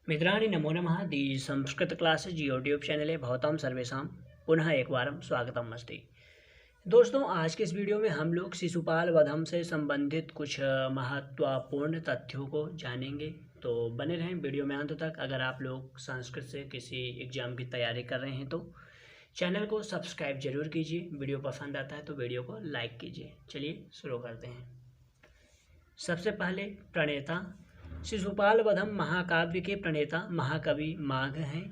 मित्राणि नमो नमः। दी Sanskrit classes YouTube चैनले भवतां सर्वेषां पुनः एक बारं स्वागतम् अस्ति। दोस्तों, आज के इस वीडियो में हम लोग शिशुपाल वधम से संबंधित कुछ महत्वपूर्ण तथ्यों को जानेंगे, तो बने रहें वीडियो में अंत तक। अगर आप लोग संस्कृत से किसी एग्जाम की तैयारी कर रहे हैं तो चैनल को सब्सक्राइब जरूर कीजिए। वीडियो पसंद आता है तो वीडियो को लाइक कीजिए। चलिए शुरू करते हैं। सबसे पहले प्रणेता शिशुपाल वधम महाकाव्य के प्रणेता महाकवि माघ हैं।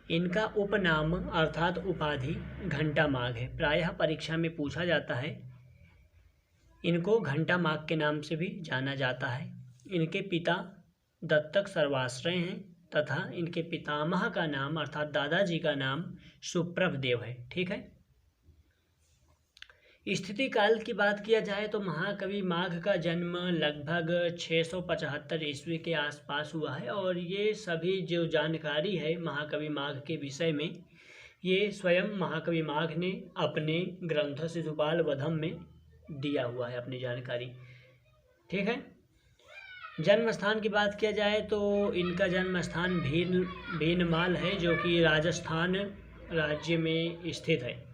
इनका उपनाम अर्थात उपाधि घंटा माघ है। प्रायः परीक्षा में पूछा जाता है। इनको घंटा माघ के नाम से भी जाना जाता है। इनके पिता दत्तक सर्वाश्रय हैं तथा इनके पितामह का नाम अर्थात दादाजी का नाम सुप्रभ देव है। ठीक है। स्थिति काल की बात किया जाए तो महाकवि माघ का जन्म लगभग 675 ईस्वी के आसपास हुआ है और ये सभी जो जानकारी है महाकवि माघ के विषय में, ये स्वयं महाकवि माघ ने अपने ग्रंथ शिशुपाल वधम में दिया हुआ है अपनी जानकारी। ठीक है। जन्म स्थान की बात किया जाए तो इनका जन्म स्थान भीनमाल है, जो कि राजस्थान राज्य में स्थित है।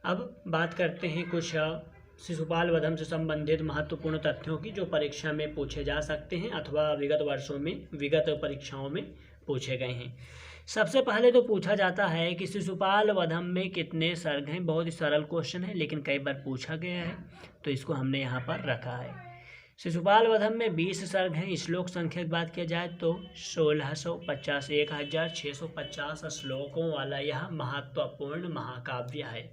अब बात करते हैं कुछ शिशुपाल वधम से संबंधित महत्वपूर्ण तथ्यों की, जो परीक्षा में पूछे जा सकते हैं अथवा विगत वर्षों में विगत परीक्षाओं में पूछे गए हैं। सबसे पहले तो पूछा जाता है कि शिशुपाल वधम में कितने सर्ग हैं। बहुत ही सरल क्वेश्चन है लेकिन कई बार पूछा गया है तो इसको हमने यहाँ पर रखा है। शिशुपाल वधम में 20 सर्ग हैं। श्लोक संख्या की बात किया जाए तो 1650 1650 श्लोकों वाला यह महत्वपूर्ण महाकाव्य है।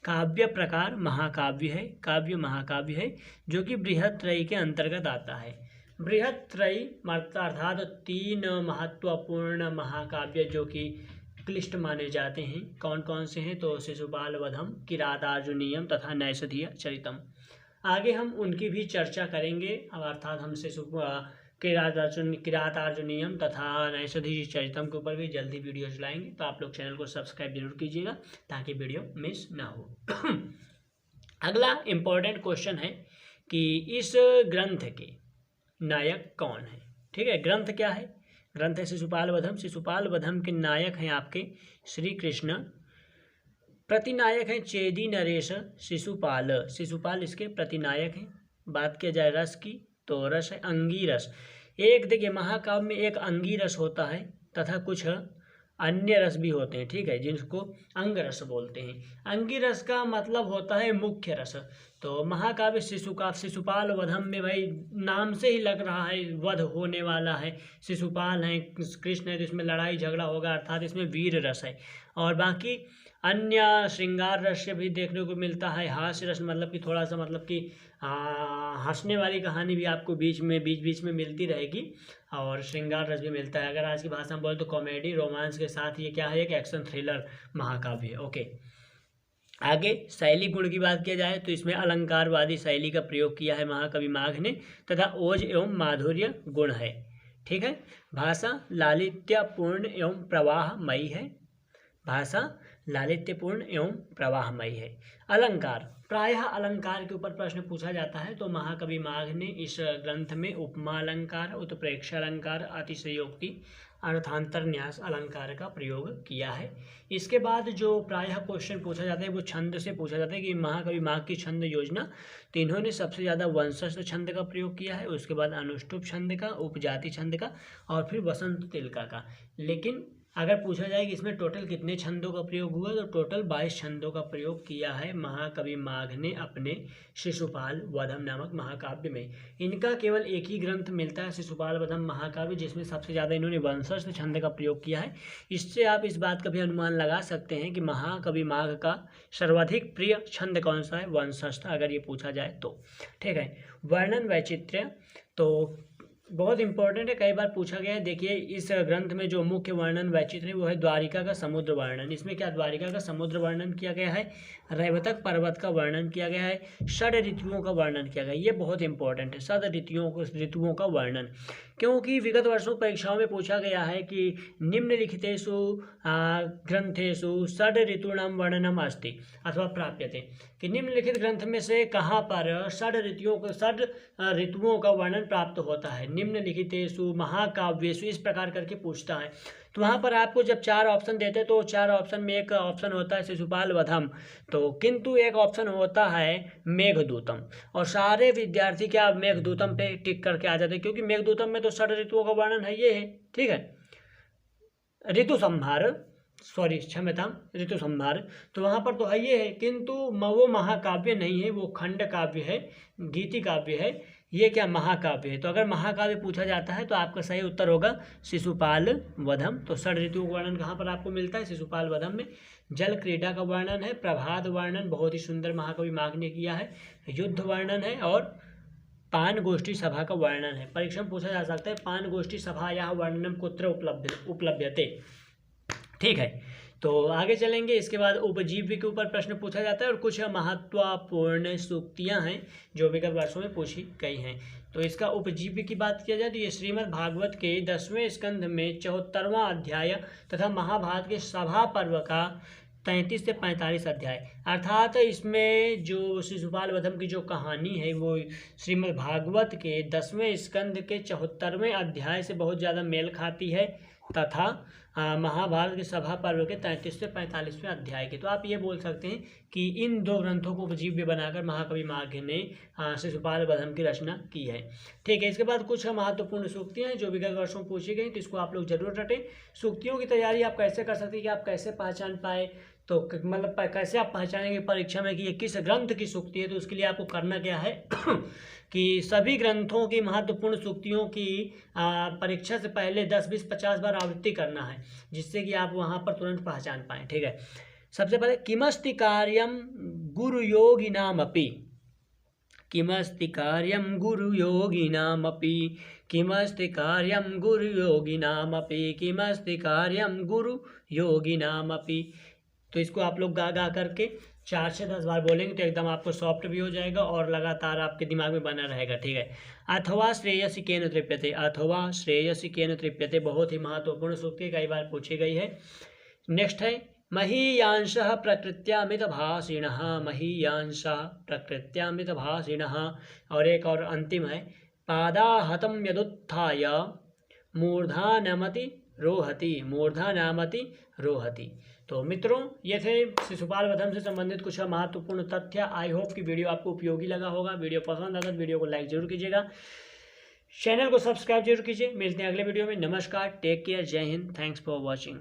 काव्य प्रकार महाकाव्य है। काव्य महाकाव्य है जो कि बृहत्त्रयी के अंतर्गत आता है। बृहत्त्रयी अर्थात 3 महत्वपूर्ण महाकाव्य जो कि क्लिष्ट माने जाते हैं, कौन कौन से हैं तो शिशुपाल वधम, किरातार्जुनीयम तथा नैषधीय चरितम। आगे हम उनकी भी चर्चा करेंगे, अर्थात हम किरातार्जुनीयम तथा नैषधीय चरितम के ऊपर भी जल्दी वीडियोज लाएंगे, तो आप लोग चैनल को सब्सक्राइब जरूर कीजिएगा ताकि वीडियो मिस ना हो। अगला इम्पोर्टेंट क्वेश्चन है कि इस ग्रंथ के नायक कौन है। ठीक है। ग्रंथ क्या है? ग्रंथ है शिशुपाल वधम। शिशुपाल वधम के नायक हैं आपके श्री कृष्ण। प्रतिनायक हैं चेदी नरेश शिशुपाल। शिशुपाल इसके प्रतिनायक हैं। बात किया जाए रस की तो रस है अंगीरस। एक देखिए, महाकाव्य में एक अंगीरस होता है तथा कुछ अन्य रस भी होते हैं। ठीक है, जिनको अंग रस बोलते हैं। अंगीरस का मतलब होता है मुख्य रस। तो महाकाव्य शिशुपाल वधम में भाई नाम से ही लग रहा है वध होने वाला है। शिशुपाल है, कृष्ण है, तो इसमें लड़ाई झगड़ा होगा, अर्थात इसमें वीर रस है। और बाकी अन्य श्रृंगार रस भी देखने को मिलता है। हास्य रस मतलब कि थोड़ा सा मतलब कि हंसने वाली कहानी भी आपको बीच बीच में मिलती रहेगी, और श्रृंगार रस भी मिलता है। अगर आज की भाषा में बोले तो कॉमेडी रोमांस के साथ ये क्या है, एक एक्शन थ्रिलर महाकाव्य है। ओके। आगे शैली गुण की बात किया जाए तो इसमें अलंकारवादी शैली का प्रयोग किया है महाकवि माघ ने, तथा ओज एवं माधुर्य गुण है। ठीक है। भाषा लालित्यपूर्ण एवं प्रवाहमयी है। भाषा लालित्यपूर्ण एवं प्रवाहमयी है। अलंकार, प्रायः अलंकार के ऊपर प्रश्न पूछा जाता है, तो महाकवि माघ ने इस ग्रंथ में उपमा अलंकार, उत्प्रेक्षा अलंकार, अतिशयोक्ति, अर्थांतर न्यास अलंकार का प्रयोग किया है। इसके बाद जो प्रायः क्वेश्चन पूछा जाता है वो छंद से पूछा जाता है कि महाकवि माघ की छंद योजना, तो इन्होंने सबसे ज़्यादा वंशस्थ छंद का प्रयोग किया है, उसके बाद अनुष्टुप छंद का, उपजाति छंद का, और फिर वसंत तिलका का। लेकिन अगर पूछा जाए कि इसमें टोटल कितने छंदों का प्रयोग हुआ, तो टोटल 22 छंदों का प्रयोग किया है महाकवि माघ ने अपने शिशुपाल वधम नामक महाकाव्य में। इनका केवल एक ही ग्रंथ मिलता है शिशुपाल वधम महाकाव्य, जिसमें सबसे ज़्यादा इन्होंने वंशस्थ छंद का प्रयोग किया है। इससे आप इस बात का भी अनुमान लगा सकते हैं कि महाकवि माघ का सर्वाधिक प्रिय छंद कौन सा है, वंशस्थ, अगर ये पूछा जाए तो। ठीक है। वर्णन वैचित्र्य तो बहुत इंपॉर्टेंट है, कई बार पूछा गया है। देखिए, इस ग्रंथ में जो मुख्य वर्णन वैचित्र है वो है द्वारिका का समुद्र वर्णन। इसमें क्या द्वारिका का समुद्र वर्णन किया गया है, रैवतक पर्वत का वर्णन किया गया है, षड ऋतुओं का वर्णन किया गया है। ये बहुत इंपॉर्टेंट है, षड ऋतुओं का वर्णन। क्योंकि विगत वर्षों परीक्षाओं में पूछा गया है कि निम्नलिखितेषु ग्रंथेषु षड ऋतूणां वर्णनम अस्ति अथवा प्राप्यते, कि निम्नलिखित ग्रंथ में से कहाँ पर षड ऋतुओं का वर्णन प्राप्त होता है। निम्नलिखितेषु महाकाव्येषु इस प्रकार करके पूछता है। तो वहाँ पर आपको जब 4 ऑप्शन देते तो 4 ऑप्शन में एक ऑप्शन होता है शिशुपाल वधम, तो किंतु एक ऑप्शन होता है मेघदूतम, और सारे विद्यार्थी क्या मेघदूतम पे टिक करके आ जाते हैं, क्योंकि मेघदूतम में तो षड ऋतुओं का वर्णन है, ये है, ठीक है, ऋतु संहार, सॉरी क्षम्यताम, ऋतु संहार, तो वहाँ पर तो है ये है, किंतु वो महाकाव्य नहीं है, वो खंड काव्य है, गीति काव्य है, ये क्या महाकाव्य है। तो अगर महाकाव्य पूछा जाता है तो आपका सही उत्तर होगा शिशुपाल वधम। तो षड ऋतुओं का वर्णन कहाँ पर आपको मिलता है, शिशुपाल वधम में। जल क्रीड़ा का वर्णन है, प्रभात वर्णन बहुत ही सुंदर महाकवि माघ ने किया है, युद्ध वर्णन है, और पान गोष्ठी सभा का वर्णन है। परीक्षा में पूछा जा सकता है पान गोष्ठी सभा या वर्णनम कुत्र उपलभ्यते, ठीक है। तो आगे चलेंगे, इसके बाद उपजीव्य के ऊपर प्रश्न पूछा जाता है और कुछ महत्वपूर्ण सूक्तियां हैं जो विगत वर्षों में पूछी गई हैं। तो इसका उपजीव्य की बात किया जाए तो ये श्रीमद् भागवत के 10वें स्कंध में 74वां अध्याय तथा महाभारत के सभा पर्व का 33 से 45 अध्याय, अर्थात इसमें जो शिशुपाल वधम की जो कहानी है वो श्रीमद् भागवत के 10वें स्कंध के 74वें अध्याय से बहुत ज़्यादा मेल खाती है, तथा महाभारत के सभा पर्व के 33 से 45वें अध्याय के। तो आप ये बोल सकते हैं कि इन 2 ग्रंथों को उपजीव्य बनाकर महाकवि माघ ने शिशुपाल वधम की रचना की है, ठीक है। इसके बाद कुछ महत्वपूर्ण सूक्तियां हैं जो विगत वर्षों में पूछी गई, तो इसको आप लोग जरूर रटें। सूक्तियों की तैयारी आप कैसे कर सकते हैं कि आप कैसे पहचान पाए, तो मतलब कैसे आप पहचानेंगे परीक्षा में कि ये किस ग्रंथ की सूक्ति है। तो उसके लिए आपको करना क्या है कि सभी ग्रंथों की महत्वपूर्ण सूक्तियों की परीक्षा से पहले 10, 20, 50 बार आवृत्ति करना है, जिससे कि आप वहाँ पर तुरंत पहचान पाएँ, ठीक है। सबसे पहले किमस्ति कार्यम गुरुयोगिनामपि, किमस्ति कार्यम गुरुयोगिनामपि, किमस्ति कार्यम गुरुयोगिनामपि, किमस्ति कार्यम गुरुयोगिनामपि। तो इसको आप लोग गा गा करके 4 से 10 बार बोलेंगे तो एकदम आपको सॉफ्ट भी हो जाएगा और लगातार आपके दिमाग में बना रहेगा, ठीक है। अथवा श्रेयसी केन तृप्यते, अथवा श्रेयसी केन तृप्यते बहुत ही महत्वपूर्ण सूक्ति कई बार पूछी गई है। नेक्स्ट है महीयांशः प्रकृत्यामितभाषिणः, महीयांशः प्रकृत्यामितभाषिणः, और एक और अंतिम है पादाहतं यदुत्थाय मूर्धानमति रोहति, मूर्धानामति रोहति। तो मित्रों ये थे शिशुपाल वधम से संबंधित कुछ महत्वपूर्ण तथ्य। आई होप कि वीडियो आपको उपयोगी लगा होगा। वीडियो पसंद आता तो वीडियो को लाइक जरूर कीजिएगा, चैनल को सब्सक्राइब जरूर कीजिए। मिलते हैं अगले वीडियो में। नमस्कार, टेक केयर, जय हिंद, थैंक्स फॉर वॉचिंग।